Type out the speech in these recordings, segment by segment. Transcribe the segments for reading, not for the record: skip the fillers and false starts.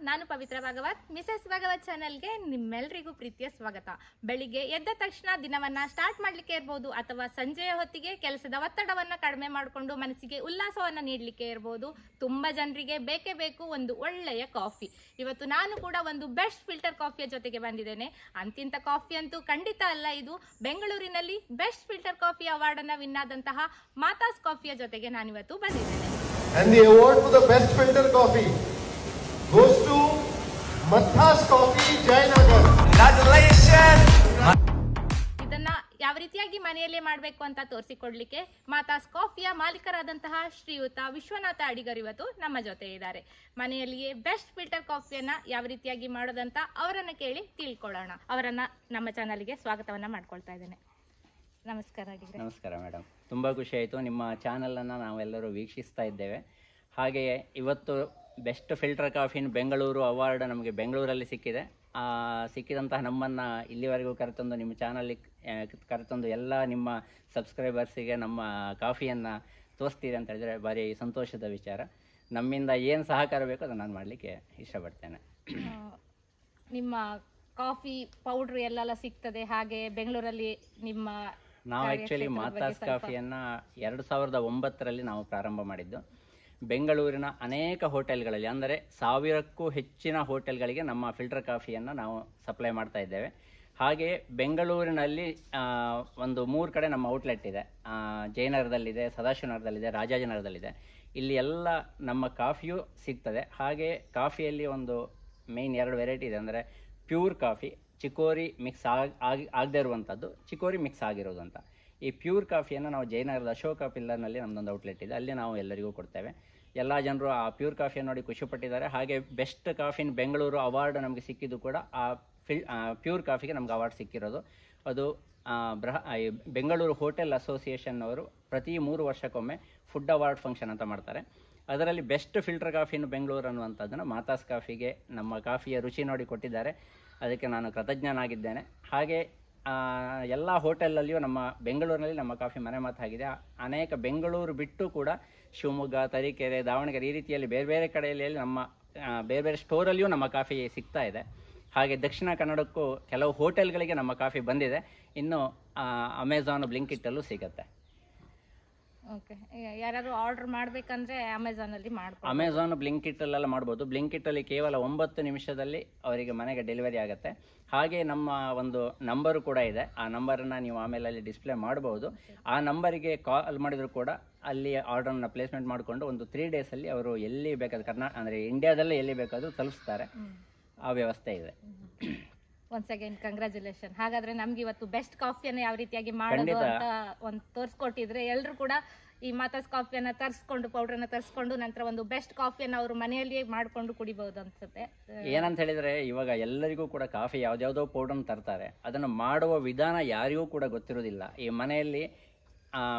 ನಾನು ಪವಿತ್ರ ಭಾಗವತ್ ಮಿಸಸ್ ಭಾಗವತ್ ಚಾನೆಲ್ಗೆ ನಿಮ್ಮೆಲ್ಲರಿಗೂ ಪ್ರೀತಿಯ ಸ್ವಾಗತ. ಬೆಳಿಗ್ಗೆ ಎದ್ದ ತಕ್ಷಣ ದಿನವನ್ನ ಸ್ಟಾರ್ಟ್ ಮಾಡ್ಲಿಕ್ಕೆ ಇರಬಹುದು ಅಥವಾ ಸಂಜೆಯ ಹೊತ್ತಿಗೆ ಕೆಲಸದ ಒತ್ತಡವನ್ನ ಕಡಿಮೆ ಮಾಡಿಕೊಂಡು ಮನಸ್ಸಿಗೆ ಉಲ್ಲಾಸವನ್ನ ನೀಡಲಿಕ್ಕೆ ಇರಬಹುದು. ತುಂಬಾ ಜನರಿಗೆ ಬೇಕೇ ಬೇಕು ಒಂದು ಒಳ್ಳೆಯ ಕಾಫಿ. ಇವತ್ತು ನಾನು ಕೂಡ ಒಂದು ಬೆಸ್ಟ್ ಫಿಲ್ಟರ್ ಕಾಫಿಯ ಜೊತೆಗೆ ಬಂದಿದ್ದೇನೆ. ಅಂತಿಂತ ಕಾಫಿ ಅಂತೂ ಖಂಡಿತ ಅಲ್ಲ, ಇದು ಬೆಂಗಳೂರಿನಲ್ಲಿ ಬೆಸ್ಟ್ ಫಿಲ್ಟರ್ ಕಾಫಿ ಅವಾರ್ಡ್ ಅನ್ನ ವಿನ್ ಆದಂತಹ ಮಾತಾಸ್ ಕಾಫಿಯ ಜೊತೆಗೆ ನಾನಿವತ್ತು ಬಂದಿದ್ದೇನೆ. And the award for the best filter coffee goes to Mathas Coffee, Jayanagar. Congratulations! ಇದನ್ನ ಯಾವ ರೀತಿಯಾಗಿ ಮನೆಯಲ್ಲೇ ಮಾಡಬೇಕು ಅಂತ ತೋರಿಸಿಕೊಡ್ಲಿಕ್ಕೆ ಮಾತಾಸ್ ಕಾಫಿಯ ಮಾಲೀಕರಾದಂತಹ ಶ್ರೀಯುತ ವಿಶ್ವನಾಥ ಅಡಿಗರ್ ಇವತ್ತು ನಮ್ಮ ಜೊತೆ ಇದ್ದಾರೆ. ಮನೆಯಲ್ಲಿಯೇ ಬೆಸ್ಟ್ ಫಿಲ್ಟರ್ ಕಾಫಿಯನ್ನ ಯಾವ ರೀತಿಯಾಗಿ ಮಾಡೋದಂತ ಅವರನ್ನ ಕೇಳಿ ತಿಳ್ಕೊಳ್ಳೋಣ. ಅವರನ್ನ ನಮ್ಮ ಚಾನಲ್ಗೆ ಸ್ವಾಗತವನ್ನ ಮಾಡ್ಕೊಳ್ತಾ ಇದ್ದೇನೆ. ನಮಸ್ಕಾರ ಅಡಿಗರೆ. ನಮಸ್ಕಾರ ಮೇಡಮ್, ತುಂಬ ಖುಷಿ ಆಯಿತು. ನಿಮ್ಮ ಚಾನಲನ್ನು ನಾವೆಲ್ಲರೂ ವೀಕ್ಷಿಸ್ತಾ ಇದ್ದೇವೆ. ಹಾಗೆಯೇ ಇವತ್ತು best filter coffin Bengaluru award ನಮಗೆ ಬೆಂಗಳೂರಲ್ಲಿ ಸಿಕ್ಕಿದೆ. ಸಿಕ್ಕಿದಂತಹ ನಮ್ಮನ್ನು ಇಲ್ಲಿವರೆಗೂ ಕರೆತಂದು ನಿಮ್ಮ ಚಾನಲಿಗೆ ಕರೆತಂದು ಎಲ್ಲ ನಿಮ್ಮ ಸಬ್ಸ್ಕ್ರೈಬರ್ಸಿಗೆ ನಮ್ಮ ಕಾಫಿಯನ್ನು ತೋರಿಸ್ತೀರಿ ಅಂತ ಹೇಳಿದರೆ ಭಾರಿ ಸಂತೋಷದ ವಿಚಾರ. ನಮ್ಮಿಂದ ಏನು ಸಹಕಾರ ಬೇಕೋ ಅದನ್ನು ನಾನು ಮಾಡಲಿಕ್ಕೆ ಇಷ್ಟಪಡ್ತೇನೆ. ನಿಮ್ಮ ಕಾಫಿ ಪೌಡ್ರ್ ಎಲ್ಲೆಲ್ಲ ಸಿಗ್ತದೆ, ಹಾಗೆ ಬೆಂಗಳೂರಲ್ಲಿ ನಿಮ್ಮ ನಾವು ಆ್ಯಕ್ಚುಲಿ ಮಾತಾಸ್ ಕಾಫಿಯನ್ನು 2009ರಲ್ಲಿ ನಾವು ಪ್ರಾರಂಭ ಮಾಡಿದ್ದು. ಬೆಂಗಳೂರಿನ ಅನೇಕ ಹೋಟೆಲ್ಗಳಲ್ಲಿ, ಅಂದರೆ 1000ಕ್ಕೂ ಹೆಚ್ಚಿನ ಹೋಟೆಲ್ಗಳಿಗೆ ನಮ್ಮ ಫಿಲ್ಟರ್ ಕಾಫಿಯನ್ನು ನಾವು ಸಪ್ಲೈ ಮಾಡ್ತಾ ಇದ್ದೇವೆ. ಹಾಗೆಯೇ ಬೆಂಗಳೂರಿನಲ್ಲಿ ಒಂದು 3 ಕಡೆ ನಮ್ಮ ಔಟ್ಲೆಟ್ ಇದೆ. ಜಯನಗರದಲ್ಲಿದೆ, ಸದಾಶಿವನಗರದಲ್ಲಿದೆ, ರಾಜಾಜಿನಗರದಲ್ಲಿದೆ. ಇಲ್ಲಿ ಎಲ್ಲ ನಮ್ಮ ಕಾಫಿಯೂ ಸಿಗ್ತದೆ. ಹಾಗೆ ಕಾಫಿಯಲ್ಲಿ ಒಂದು ಮೇಯ್ನ್ 2 ವೆರೈಟಿ ಇದೆ. ಅಂದರೆ ಪ್ಯೂರ್ ಕಾಫಿ, ಚಿಕೋರಿ ಮಿಕ್ಸ್ ಆಗದೇ ಇರುವಂಥದ್ದು, ಚಿಕೋರಿ ಮಿಕ್ಸ್ ಆಗಿರೋದು ಅಂತ. ಈ ಪ್ಯೂರ್ ಕಾಫಿಯನ್ನು ನಾವು ಜಯನಗರದ ಅಶೋಕ ಪಿಲ್ಲರ್ನಲ್ಲಿ ನಮ್ಮದೊಂದು ಔಟ್ಲೆಟ್ ಇದೆ, ಅಲ್ಲಿ ನಾವು ಎಲ್ಲರಿಗೂ ಕೊಡ್ತೇವೆ. ಎಲ್ಲ ಜನರು ಆ ಪ್ಯೂರ್ ಕಾಫಿಯನ್ನು ನೋಡಿ ಖುಷಿಪಟ್ಟಿದ್ದಾರೆ. ಹಾಗೆ ಬೆಸ್ಟ್ ಕಾಫಿನ್ ಬೆಂಗಳೂರು ಅವಾರ್ಡ್ ನಮಗೆ ಸಿಕ್ಕಿದ್ದು ಕೂಡ ಆ ಪ್ಯೂರ್ ಕಾಫಿಗೆ ನಮ್ಗೆ ಅವಾರ್ಡ್ ಸಿಕ್ಕಿರೋದು. ಅದು ಬೆಂಗಳೂರು ಹೋಟೆಲ್ ಅಸೋಸಿಯೇಷನ್ ಅವರು ಪ್ರತಿ 3 ವರ್ಷಕ್ಕೊಮ್ಮೆ ಫುಡ್ ಅವಾರ್ಡ್ ಫಂಕ್ಷನ್ ಅಂತ ಮಾಡ್ತಾರೆ. ಅದರಲ್ಲಿ ಬೆಸ್ಟ್ ಫಿಲ್ಟರ್ ಕಾಫಿನ್ ಬೆಂಗಳೂರು ಅನ್ನುವಂಥದ್ದನ್ನು ಮಾತಾಸ್ ಕಾಫಿಗೆ ನಮ್ಮ ಕಾಫಿಯ ರುಚಿ ನೋಡಿ ಕೊಟ್ಟಿದ್ದಾರೆ. ಅದಕ್ಕೆ ನಾನು ಕೃತಜ್ಞನಾಗಿದ್ದೇನೆ. ಹಾಗೆ ಎಲ್ಲ ಹೋಟೆಲಲ್ಲಿಯೂ ನಮ್ಮ ಬೆಂಗಳೂರಿನಲ್ಲಿ ನಮ್ಮ ಕಾಫಿ ಮನೆ ಮಾತಾಗಿದೆ. ಅನೇಕ ಬೆಂಗಳೂರು ಬಿಟ್ಟು ಕೂಡ ಶಿವಮೊಗ್ಗ, ತರೀಕೆರೆ, ದಾವಣಗೆರೆ ಈ ರೀತಿಯಲ್ಲಿ ಬೇರೆ ಬೇರೆ ಕಡೆಯಲ್ಲಿ ನಮ್ಮ ಬೇರೆ ಬೇರೆ ಸ್ಟೋರಲ್ಲಿಯೂ ನಮ್ಮ ಕಾಫಿ ಸಿಗ್ತಾ ಇದೆ. ಹಾಗೆ ದಕ್ಷಿಣ ಕನ್ನಡಕ್ಕೂ ಕೆಲವು ಹೋಟೆಲ್ಗಳಿಗೆ ನಮ್ಮ ಕಾಫಿ ಬಂದಿದೆ. ಇನ್ನು ಅಮೆಝಾನ್, ಬ್ಲಿಂಕಿಟ್ಟಲ್ಲೂ ಸಿಗುತ್ತೆ. ಓಕೆ, ಯಾರಾದರೂ ಆರ್ಡರ್ ಮಾಡಬೇಕಂದ್ರೆ ಅಮೆಝಾನಲ್ಲಿ ಮಾಡ್ಬೋದು. ಅಮೆಝಾನ್, ಬ್ಲಿಂಕಿಟ್ಟಲ್ಲೆಲ್ಲ ಮಾಡ್ಬೋದು. ಬ್ಲಿಂಕಿಟ್ಟಲ್ಲಿ ಕೇವಲ 9 ನಿಮಿಷದಲ್ಲಿ ಅವರಿಗೆ ಮನೆಗೆ ಡೆಲಿವರಿ ಆಗುತ್ತೆ. ಹಾಗೆ ನಮ್ಮ ಒಂದು ನಂಬರು ಕೂಡ ಇದೆ. ಆ ನಂಬರನ್ನು ನೀವು ಆಮೇಲೆ ಅಲ್ಲಿ ಡಿಸ್ಪ್ಲೇ ಮಾಡ್ಬೋದು. ಆ ನಂಬರಿಗೆ ಕಾಲ್ ಮಾಡಿದರೂ ಕೂಡ ಅಲ್ಲಿ ಆರ್ಡರ್ನ ಪ್ಲೇಸ್ಮೆಂಟ್ ಮಾಡಿಕೊಂಡು ಒಂದು 3 ಡೇಸಲ್ಲಿ ಅವರು ಎಲ್ಲಿ ಬೇಕಾದ್ರೂ ಅಂದರೆ ಇಂಡಿಯಾದಲ್ಲೇ ಎಲ್ಲಿ ಬೇಕಾದರೂ ತಲುಪಿಸ್ತಾರೆ. ಆ ವ್ಯವಸ್ಥೆ ಇದೆ. Once again congratulation. ಹಾಗಾದ್ರೆ ನಮ್ಗೆ ಇವತ್ತು ಬೆಸ್ಟ್ ಕಾಫಿಯನ್ನು ಯಾವ ರೀತಿಯಾಗಿ ಮಾಡೋದು ಅಂತ ಒಂದು ತೋರಿಸ್ಕೊಟ್ಟಿದ್ರೆ ಎಲ್ಲರೂ ಕೂಡ ಈ ಮಾತಾಸ್ ಕಾಫಿಯನ್ನ ತರಿಸ್ಕೊಂಡು, ಪೌಡ್ರನ್ನ ತರಿಸ್ಕೊಂಡು ನಂತರ ಒಂದು ಬೆಸ್ಟ್ ಕಾಫಿಯನ್ನು ಅವರು ಮನೆಯಲ್ಲಿಯೇ ಮಾಡ್ಕೊಂಡು ಕುಡಿಬಹುದು ಅನ್ಸುತ್ತೆ. ಏನಂತ ಹೇಳಿದ್ರೆ ಇವಾಗ ಎಲ್ಲರಿಗೂ ಕೂಡ ಕಾಫಿ ಯಾವ್ದಾವುದೋ ಪೌಡರ್ನ ತರ್ತಾರೆ. ಅದನ್ನು ಮಾಡುವ ವಿಧಾನ ಯಾರಿಗೂ ಕೂಡ ಗೊತ್ತಿರೋದಿಲ್ಲ. ಈ ಮನೆಯಲ್ಲಿ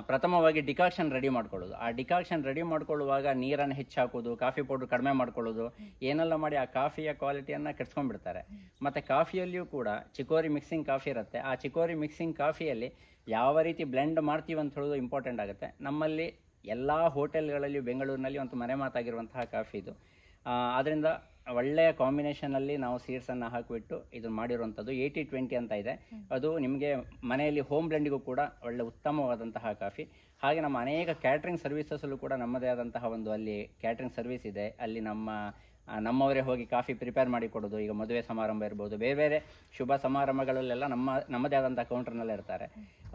ಪ್ರಥಮವಾಗಿ ಡಿಕಾಕ್ಷನ್ ರೆಡಿ ಮಾಡ್ಕೊಳ್ಳೋದು. ಆ ಡಿಕಾಕ್ಷನ್ ರೆಡಿ ಮಾಡ್ಕೊಳ್ಳುವಾಗ ನೀರನ್ನು ಹೆಚ್ಚು ಹಾಕೋದು, ಕಾಫಿ ಪೌಡರ್ ಕಡಿಮೆ ಮಾಡ್ಕೊಳ್ಳೋದು, ಏನೆಲ್ಲ ಮಾಡಿ ಆ ಕಾಫಿಯ ಕ್ವಾಲಿಟಿಯನ್ನು ಕೆಡ್ಸ್ಕೊಂಡ್ಬಿಡ್ತಾರೆ. ಮತ್ತು ಕಾಫಿಯಲ್ಲಿಯೂ ಕೂಡ ಚಿಕೋರಿ ಮಿಕ್ಸಿಂಗ್ ಕಾಫಿ ಇರುತ್ತೆ. ಆ ಚಿಕೋರಿ ಮಿಕ್ಸಿಂಗ್ ಕಾಫಿಯಲ್ಲಿ ಯಾವ ರೀತಿ ಬ್ಲೆಂಡ್ ಮಾಡ್ತೀವಿ ಅಂತ ಹೇಳೋದು ಇಂಪಾರ್ಟೆಂಟ್ ಆಗುತ್ತೆ. ನಮ್ಮಲ್ಲಿ ಎಲ್ಲ ಹೋಟೆಲ್ಗಳಲ್ಲಿಯೂ ಬೆಂಗಳೂರಿನಲ್ಲಿ ಒಂದು ಮನೆ ಮಾತಾಗಿರುವಂತಹ ಕಾಫಿ ಇದು. ಅದರಿಂದ ಒಳ್ಳೆಯ ಕಾಂಬಿನೇಷನಲ್ಲಿ ನಾವು ಸೀಡ್ಸನ್ನು ಹಾಕಿಬಿಟ್ಟು ಇದನ್ನು ಮಾಡಿರುವಂಥದ್ದು 80-20 ಅಂತ ಇದೆ. ಅದು ನಿಮಗೆ ಮನೆಯಲ್ಲಿ ಹೋಮ್ ಬ್ಲೆಂಡಿಗೂ ಕೂಡ ಒಳ್ಳೆ ಉತ್ತಮವಾದಂತಹ ಕಾಫಿ. ಹಾಗೆ ನಮ್ಮ ಅನೇಕ ಕ್ಯಾಟ್ರಿಂಗ್ ಸರ್ವಿಸಸ್ಸಲ್ಲೂ ಕೂಡ ನಮ್ಮದೇ ಆದಂತಹ ಒಂದು ಅಲ್ಲಿ ಕ್ಯಾಟ್ರಿಂಗ್ ಸರ್ವಿಸ್ ಇದೆ. ಅಲ್ಲಿ ನಮ್ಮವರೇ ಹೋಗಿ ಕಾಫಿ ಪ್ರಿಪೇರ್ ಮಾಡಿ ಕೊಡೋದು. ಈಗ ಮದುವೆ ಸಮಾರಂಭ ಇರ್ಬೋದು, ಬೇರೆ ಬೇರೆ ಶುಭ ಸಮಾರಂಭಗಳಲ್ಲೆಲ್ಲ ನಮ್ಮದೇ ಆದಂಥ ಕೌಂಟರ್ನಲ್ಲೇ ಇರ್ತಾರೆ.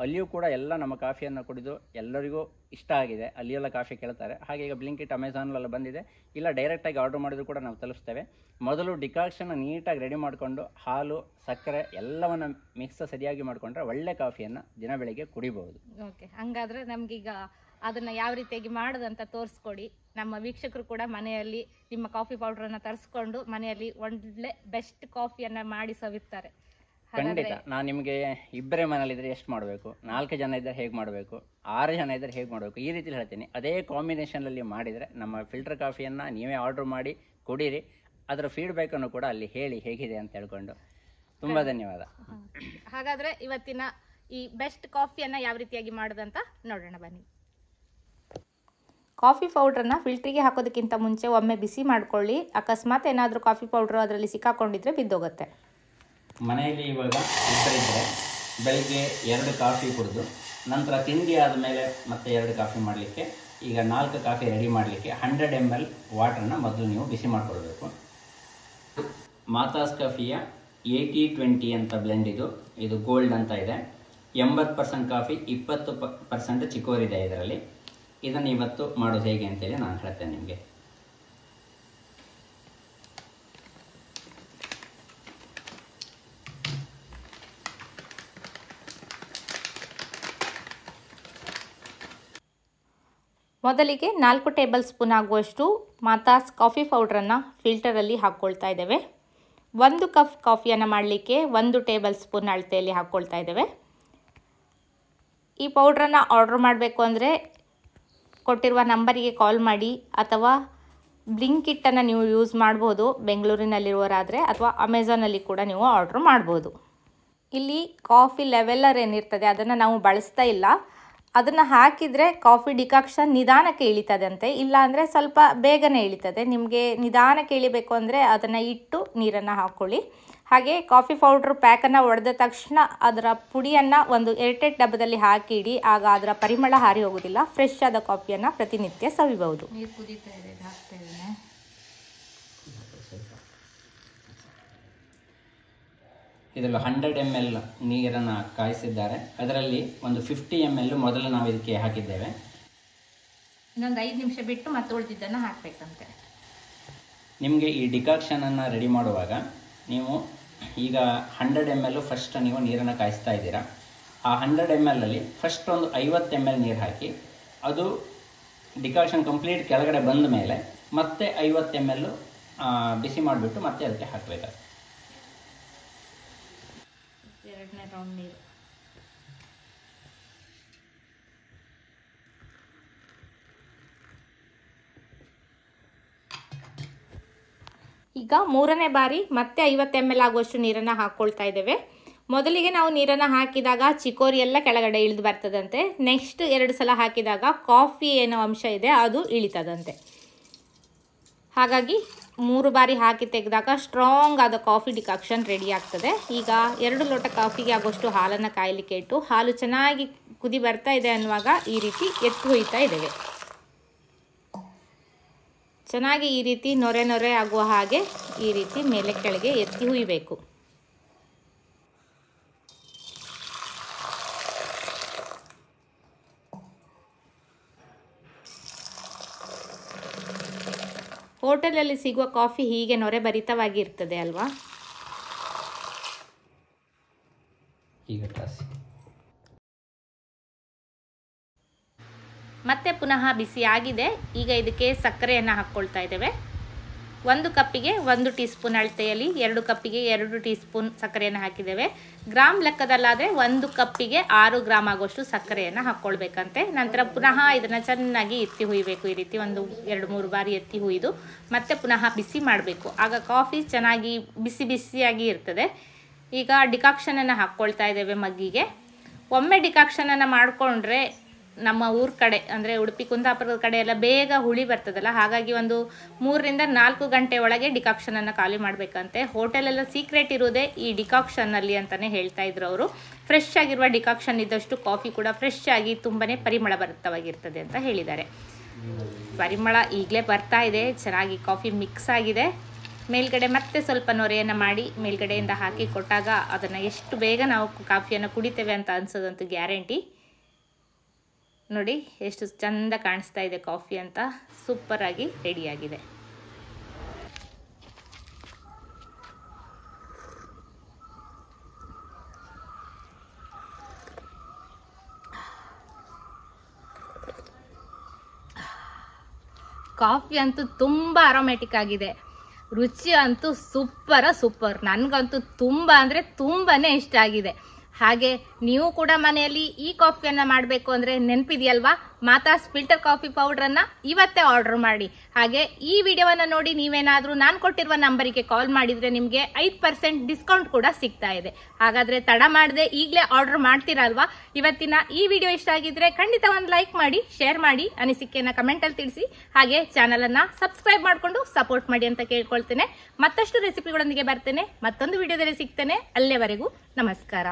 ಅಲ್ಲಿಯೂ ಕೂಡ ಎಲ್ಲ ನಮ್ಮ ಕಾಫಿಯನ್ನು ಕುಡಿದು ಎಲ್ಲರಿಗೂ ಇಷ್ಟ ಆಗಿದೆ. ಅಲ್ಲಿಯೆಲ್ಲ ಕಾಫಿ ಕೇಳ್ತಾರೆ. ಹಾಗೆ ಈಗ ಬ್ಲಿಂಕಿಟ್, ಅಮೆಝಾನಲ್ಲೆಲ್ಲ ಬಂದಿದೆ. ಇಲ್ಲ ಡೈರೆಕ್ಟಾಗಿ ಆರ್ಡರ್ ಮಾಡಿದ್ರು ಕೂಡ ನಾವು ತಲುಪಿಸ್ತೇವೆ. ಮೊದಲು ಡಿಕಾಕ್ಷನ್ನ ನೀಟಾಗಿ ರೆಡಿ ಮಾಡಿಕೊಂಡು ಹಾಲು, ಸಕ್ಕರೆ ಎಲ್ಲವನ್ನು ಮಿಕ್ಸ್ ಸರಿಯಾಗಿ ಮಾಡಿಕೊಂಡ್ರೆ ಒಳ್ಳೆ ಕಾಫಿಯನ್ನು ದಿನ ಬೆಳಿಗ್ಗೆ ಕುಡಿಬಹುದು. ಓಕೆ, ಹಂಗಾದ್ರೆ ನಮ್ಗೀಗ ಅದನ್ನ ಯಾವ ರೀತಿಯಾಗಿ ಮಾಡೋದಂತ ತೋರಿಸ್ಕೊಡಿ. ನಮ್ಮ ವೀಕ್ಷಕರು ಕೂಡ ಮನೆಯಲ್ಲಿ ನಿಮ್ಮ ಕಾಫಿ ಪೌಡರನ್ನು ತರಿಸ್ಕೊಂಡು ಮನೆಯಲ್ಲಿ ಒಳ್ಳೆ ಬೆಸ್ಟ್ ಕಾಫಿಯನ್ನ ಮಾಡಿ ಸವಿರ್ತಾರೆ. ಖಂಡಿತ. ನಾನು ನಿಮಗೆ ಇಬ್ಬರೇ ಮನೇಲಿದ್ರೆ ಎಷ್ಟು ಮಾಡಬೇಕು, 4 ಜನ ಇದ್ದರೆ ಹೇಗೆ ಮಾಡಬೇಕು, 6 ಜನ ಇದ್ದರೆ ಹೇಗೆ ಮಾಡಬೇಕು, ಈ ರೀತಿ ಹೇಳ್ತೀನಿ. ಅದೇ ಕಾಂಬಿನೇಷನಲ್ಲಿ ಮಾಡಿದರೆ ನಮ್ಮ ಫಿಲ್ಟರ್ ಕಾಫಿಯನ್ನು ನೀವೇ ಆರ್ಡರ್ ಮಾಡಿ ಕುಡೀರಿ. ಅದರ ಫೀಡ್ಬ್ಯಾಕನ್ನು ಕೂಡ ಅಲ್ಲಿ ಹೇಳಿ ಹೇಗಿದೆ ಅಂತ ಹೇಳ್ಕೊಂಡು. ತುಂಬ ಧನ್ಯವಾದ. ಹಾಗಾದರೆ ಇವತ್ತಿನ ಈ ಬೆಸ್ಟ್ ಕಾಫಿಯನ್ನು ಯಾವ ರೀತಿಯಾಗಿ ಮಾಡೋದಂತ ನೋಡೋಣ ಬನ್ನಿ. ಕಾಫಿ ಪೌಡ್ರನ್ನ ಫಿಲ್ಟ್ರಿಗೆ ಹಾಕೋದಕ್ಕಿಂತ ಮುಂಚೆ ಒಮ್ಮೆ ಬಿಸಿ ಮಾಡ್ಕೊಳ್ಳಿ. ಅಕಸ್ಮಾತ್ ಏನಾದರೂ ಕಾಫಿ ಪೌಡ್ರು ಅದರಲ್ಲಿ ಸಿಕ್ಕಾಕೊಂಡಿದ್ರೆ ಬಿದ್ದೋಗುತ್ತೆ. ಮನೆಯಲ್ಲಿ ಇವಾಗ ಇಬ್ಬರಿದ್ದರೆ ಬೆಳಗ್ಗೆ 2 ಕಾಫಿ ಕುಡಿದು ನಂತರ ತಿಂಡಿ ಆದಮೇಲೆ ಮತ್ತೆ 2 ಕಾಫಿ ಮಾಡಲಿಕ್ಕೆ, ಈಗ 4 ಕಾಫಿ ರೆಡಿ ಮಾಡಲಿಕ್ಕೆ 100 ml ವಾಟರ್ನ ಮೊದಲು ನೀವು ಬಿಸಿ ಮಾಡಿಕೊಳ್ಬೇಕು. ಮಾತಾಸ್ ಕಾಫಿಯ 80-20 ಅಂತ ಬ್ಲೆಂಡ್ ಇದು ಗೋಲ್ಡ್ ಅಂತ ಇದೆ. 80% ಕಾಫಿ, 20% ಚಿಕೋರಿದೆ ಇದರಲ್ಲಿ. ಇದನ್ನು ಇವತ್ತು ಮಾಡೋದು ಹೇಗೆ ಅಂತೇಳಿ ನಾನು ಹೇಳ್ತೇನೆ ನಿಮಗೆ. ಮೊದಲಿಗೆ 4 ಟೇಬಲ್ ಸ್ಪೂನ್ ಆಗುವಷ್ಟು ಮಾತಾಸ್ ಕಾಫಿ ಪೌಡ್ರನ್ನು ಫಿಲ್ಟರಲ್ಲಿ ಹಾಕ್ಕೊಳ್ತಾ ಇದ್ದೇವೆ. 1 ಕಪ್ ಕಾಫಿಯನ್ನು ಮಾಡಲಿಕ್ಕೆ 1 ಟೇಬಲ್ ಸ್ಪೂನ್ ಅಳತೆಯಲ್ಲಿ ಹಾಕ್ಕೊಳ್ತಾ ಇದ್ದೇವೆ. ಈ ಪೌಡ್ರನ್ನು ಆರ್ಡ್ರ್ ಮಾಡಬೇಕು ಅಂದರೆ ಕೊಟ್ಟಿರುವ ನಂಬರಿಗೆ ಕಾಲ್ ಮಾಡಿ, ಅಥವಾ ಬ್ಲಿಂಕಿಟ್ಟನ್ನು ನೀವು ಯೂಸ್ ಮಾಡ್ಬೋದು ಬೆಂಗಳೂರಿನಲ್ಲಿರುವವರಾದರೆ, ಅಥವಾ ಅಮೆಝಾನಲ್ಲಿ ಕೂಡ ನೀವು ಆರ್ಡ್ರ್ ಮಾಡ್ಬೋದು. ಇಲ್ಲಿ ಕಾಫಿ ಲೆವೆಲ್ಲರ್ ಏನಿರ್ತದೆ ಅದನ್ನು ನಾವು ಬಳಸ್ತಾ ಇಲ್ಲ. ಅದನ್ನು ಹಾಕಿದರೆ ಕಾಫಿ ಡಿಕಾಕ್ಷನ್ ನಿಧಾನಕ್ಕೆ ಇಳಿತದಂತೆ, ಇಲ್ಲ ಅಂದರೆ ಸ್ವಲ್ಪ ಬೇಗನೆ ಇಳಿತದೆ. ನಿಮಗೆ ನಿಧಾನಕ್ಕೆ ಇಳಿಬೇಕು ಅಂದರೆ ಅದನ್ನು ಇಟ್ಟು ನೀರನ್ನು ಹಾಕ್ಕೊಳ್ಳಿ. ಹಾಗೆ ಕಾಫಿ ಪೌಡ್ರ್ ಪ್ಯಾಕನ್ನು ಒಡೆದ ತಕ್ಷಣ ಅದರ ಪುಡಿಯನ್ನು ಒಂದು ಏರ್ಟೈಟ್ ಡಬ್ಬದಲ್ಲಿ ಹಾಕಿ ಇಡಿ. ಆಗ ಅದರ ಪರಿಮಳ ಹಾರಿ ಹೋಗೋದಿಲ್ಲ. ಫ್ರೆಶ್ ಆದ ಕಾಫಿಯನ್ನು ಪ್ರತಿನಿತ್ಯ ಸವಿಬಹುದು. ನೀರು ಕುದೀತಾ ಇದೆ, ಹಾಕ್ತಾ ಇದ್ದೇನೆ. ಇದರಲ್ಲಿ 100 ml ನೀರನ್ನು ಕಾಯಿಸಿದ್ದಾರೆ. ಅದರಲ್ಲಿ ಒಂದು 50 ml ಮೊದಲು ನಾವು ಇದಕ್ಕೆ ಹಾಕಿದ್ದೇವೆ. ಇನ್ನೊಂದು 5 ನಿಮಿಷ ಬಿಟ್ಟು ಮತ್ತೆ ಉಳಿದಿದ್ದನ್ನು ಹಾಕಬೇಕಂತೆ. ನಿಮಗೆ ಈ ಡಿಕಾಕ್ಷನನ್ನು ರೆಡಿ ಮಾಡುವಾಗ ನೀವು ಈಗ 100 ml ಫಸ್ಟ್ ನೀವು ನೀರನ್ನು ಕಾಯಿಸ್ತಾ ಇದ್ದೀರಾ. ಆ 100 ml ಅಲ್ಲಿ ಫಸ್ಟ್ ಒಂದು 50 ml ನೀರು ಹಾಕಿ, ಅದು ಡಿಕಾಕ್ಷನ್ ಕಂಪ್ಲೀಟ್ ಕೆಳಗಡೆ ಬಂದ ಮೇಲೆ ಮತ್ತೆ 50 ml ಬಿಸಿ ಮಾಡಿಬಿಟ್ಟು ಮತ್ತೆ ಅದಕ್ಕೆ ಹಾಕಬೇಕಾಗ್ತದೆ. 2ನೇ ರೌಂಡ್ ನೀರು. ಈಗ 3ನೇ ಬಾರಿ ಮತ್ತೆ 50 ml ಆಗುವಷ್ಟು ನೀರನ್ನು ಹಾಕ್ಕೊಳ್ತಾ ಇದ್ದೇವೆ. ಮೊದಲಿಗೆ ನಾವು ನೀರನ್ನು ಹಾಕಿದಾಗ ಚಿಕೋರಿ ಎಲ್ಲ ಕೆಳಗಡೆ ಇಳಿದು ಬರ್ತದಂತೆ. ನೆಕ್ಸ್ಟ್ 2 ಸಲ ಹಾಕಿದಾಗ ಕಾಫಿ ಏನೋ ಅಂಶ ಇದೆ ಅದು ಇಳಿತದಂತೆ. ಹಾಗಾಗಿ 3 ಬಾರಿ ಹಾಕಿ ತೆಗೆದಾಗ ಸ್ಟ್ರಾಂಗ್ ಆದ ಕಾಫಿ ಡಿಕಾಕ್ಷನ್ ರೆಡಿ ಆಗ್ತದೆ. ಈಗ 2 ಲೋಟ ಕಾಫಿಗೆ ಆಗುವಷ್ಟು ಹಾಲನ್ನು ಕಾಯಲಿಕ್ಕೆ ಇಟ್ಟು, ಹಾಲು ಚೆನ್ನಾಗಿ ಕುದಿ ಬರ್ತಾ ಇದೆ ಅನ್ನುವಾಗ ಈ ರೀತಿ ಎತ್ತಿ ಹೊಯ್ತಾ ಇದ್ದೇವೆ. ಚೆನ್ನಾಗಿ ಈ ರೀತಿ ನೊರೆ ನೊರೆ ಆಗುವ ಹಾಗೆ ಈ ರೀತಿ ಮೇಲೆ ಕೆಳಗೆ ಎತ್ತಿ ಹುಯ್ಬೇಕು. ಹೋಟೆಲಲ್ಲಿ ಸಿಗುವ ಕಾಫಿ ಹೀಗೆ ನೊರೆ ಭರಿತವಾಗಿ ಇರ್ತದೆ ಅಲ್ವಾ? ಈಗ ಮತ್ತೆ ಪುನಃ ಬಿಸಿ ಆಗಿದೆ. ಈಗ ಇದಕ್ಕೆ ಸಕ್ಕರೆಯನ್ನು ಹಾಕ್ಕೊಳ್ತಾ ಇದ್ದೇವೆ. 1 ಕಪ್ಪಿಗೆ 1 ಟೀ ಸ್ಪೂನ್ ಅಳತೆಯಲ್ಲಿ 2 ಕಪ್ಪಿಗೆ 2 ಟೀ ಸ್ಪೂನ್ ಸಕ್ಕರೆಯನ್ನು ಹಾಕಿದ್ದೇವೆ. ಗ್ರಾಮ್ ಲೆಕ್ಕದಲ್ಲಾದರೆ 1 ಕಪ್ಪಿಗೆ 6 ಗ್ರಾಮ್ ಆಗುವಷ್ಟು ಸಕ್ಕರೆಯನ್ನು ಹಾಕ್ಕೊಳ್ಬೇಕಂತೆ. ನಂತರ ಪುನಃ ಇದನ್ನು ಚೆನ್ನಾಗಿ ಎತ್ತಿ ಹುಯ್ಬೇಕು. ಈ ರೀತಿ 1-2-3 ಬಾರಿ ಎತ್ತಿ ಹುಯ್ದು ಮತ್ತೆ ಪುನಃ ಬಿಸಿ ಮಾಡಬೇಕು. ಆಗ ಕಾಫಿ ಚೆನ್ನಾಗಿ ಬಿಸಿ ಬಿಸಿಯಾಗಿ ಇರ್ತದೆ. ಈಗ ಡಿಕಾಕ್ಷನನ್ನು ಹಾಕ್ಕೊಳ್ತಾ ಇದ್ದೇವೆ ಮಗ್ಗಿಗೆ. ಒಮ್ಮೆ ಡಿಕಾಕ್ಷನನ್ನು ಮಾಡಿಕೊಂಡ್ರೆ ನಮ್ಮ ಊರ ಕಡೆ ಅಂದರೆ ಉಡುಪಿ ಕುಂದಾಪುರದ ಕಡೆ ಎಲ್ಲ ಬೇಗ ಹುಳಿ ಬರ್ತದಲ್ಲ, ಹಾಗಾಗಿ ಒಂದು 3-4 ಗಂಟೆ ಒಳಗೆ ಡಿಕಾಕ್ಷನನ್ನು ಖಾಲಿ ಮಾಡಬೇಕಂತೆ. ಹೋಟೆಲೆಲ್ಲ ಸೀಕ್ರೆಟ್ ಇರೋದೇ ಈ ಡಿಕಾಕ್ಷನ್ನಲ್ಲಿ ಅಂತಲೇ ಹೇಳ್ತಾ ಇದ್ರು ಅವರು. ಫ್ರೆಶ್ ಆಗಿರುವ ಡಿಕಾಕ್ಷನ್ ಇದ್ದಷ್ಟು ಕಾಫಿ ಕೂಡ ಫ್ರೆಶ್ ಆಗಿ ತುಂಬಾ ಪರಿಮಳ ಭರಿತವಾಗಿರ್ತದೆ ಅಂತ ಹೇಳಿದ್ದಾರೆ. ಪರಿಮಳ ಈಗಲೇ ಬರ್ತಾ ಇದೆ, ಚೆನ್ನಾಗಿ ಕಾಫಿ ಮಿಕ್ಸ್ ಆಗಿದೆ. ಮೇಲ್ಗಡೆ ಮತ್ತೆ ಸ್ವಲ್ಪ ನೊರೆಯನ್ನು ಮಾಡಿ ಮೇಲ್ಗಡೆಯಿಂದ ಹಾಕಿ ಕೊಟ್ಟಾಗ ಅದನ್ನು ಎಷ್ಟು ಬೇಗ ನಾವು ಕಾಫಿಯನ್ನು ಕುಡಿತೇವೆ ಅಂತ ಅನ್ಸೋದಂತೂ ಗ್ಯಾರಂಟಿ. ನೋಡಿ ಎಷ್ಟು ಚಂದ ಕಾಣಿಸ್ತಾ ಇದೆ ಕಾಫಿ ಅಂತ. ಸೂಪರಾಗಿ ರೆಡಿಯಾಗಿದೆ. ಕಾಫಿ ಅಂತೂ ತುಂಬ ಅರೋಮ್ಯಾಟಿಕ್ ಆಗಿದೆ. ರುಚಿ ಅಂತೂ ಸೂಪರ್. ನನಗಂತೂ ತುಂಬ ಅಂದರೆ ತುಂಬಾ ಇಷ್ಟ ಆಗಿದೆ. ಹಾಗೆ ನೀವು ಕೂಡ ಮನೆಯಲ್ಲಿ ಈ ಕಾಫಿಯನ್ನ ಮಾಡಬೇಕು ಅಂದ್ರೆ ನೆನಪಿದೆಯಲ್ವಾ, ಮಾತಾಸ್ ಫಿಲ್ಟರ್ ಕಾಫಿ ಪೌಡರನ್ನ ಇವತ್ತೇ ಆರ್ಡರ್ ಮಾಡಿ. ಹಾಗೆ ಈ ವಿಡಿಯೋವನ್ನ ನೋಡಿ ನೀವೇನಾದ್ರೂ ನಾನು ಕೊಟ್ಟಿರುವ ನಂಬರಿಗೆ ಕಾಲ್ ಮಾಡಿದ್ರೆ ನಿಮ್ಗೆ 5% ಡಿಸ್ಕೌಂಟ್ ಕೂಡ ಸಿಗ್ತಾ ಇದೆ. ಹಾಗಾದ್ರೆ ತಡ ಮಾಡದೆ ಈಗಲೇ ಆರ್ಡರ್ ಮಾಡ್ತೀರಲ್ವಾ? ಇವತ್ತಿನ ಈ ವಿಡಿಯೋ ಇಷ್ಟ ಆಗಿದ್ರೆ ಖಂಡಿತ ಒಂದು ಲೈಕ್ ಮಾಡಿ, ಶೇರ್ ಮಾಡಿ, ಅನಿಸಿಕೆಯನ್ನ ಕಮೆಂಟ್ ಅಲ್ಲಿ ತಿಳಿಸಿ. ಹಾಗೆ ಚಾನಲ್ ಅನ್ನ ಸಬ್ಸ್ಕ್ರೈಬ್ ಮಾಡ್ಕೊಂಡು ಸಪೋರ್ಟ್ ಮಾಡಿ ಅಂತ ಕೇಳ್ಕೊಳ್ತೇನೆ. ಮತ್ತಷ್ಟು ರೆಸಿಪಿಗಳೊಂದಿಗೆ ಬರ್ತೇನೆ, ಮತ್ತೊಂದು ವಿಡಿಯೋದಲ್ಲಿ ಸಿಗ್ತೇನೆ. ಅಲ್ಲಿವರೆಗೂ ನಮಸ್ಕಾರ.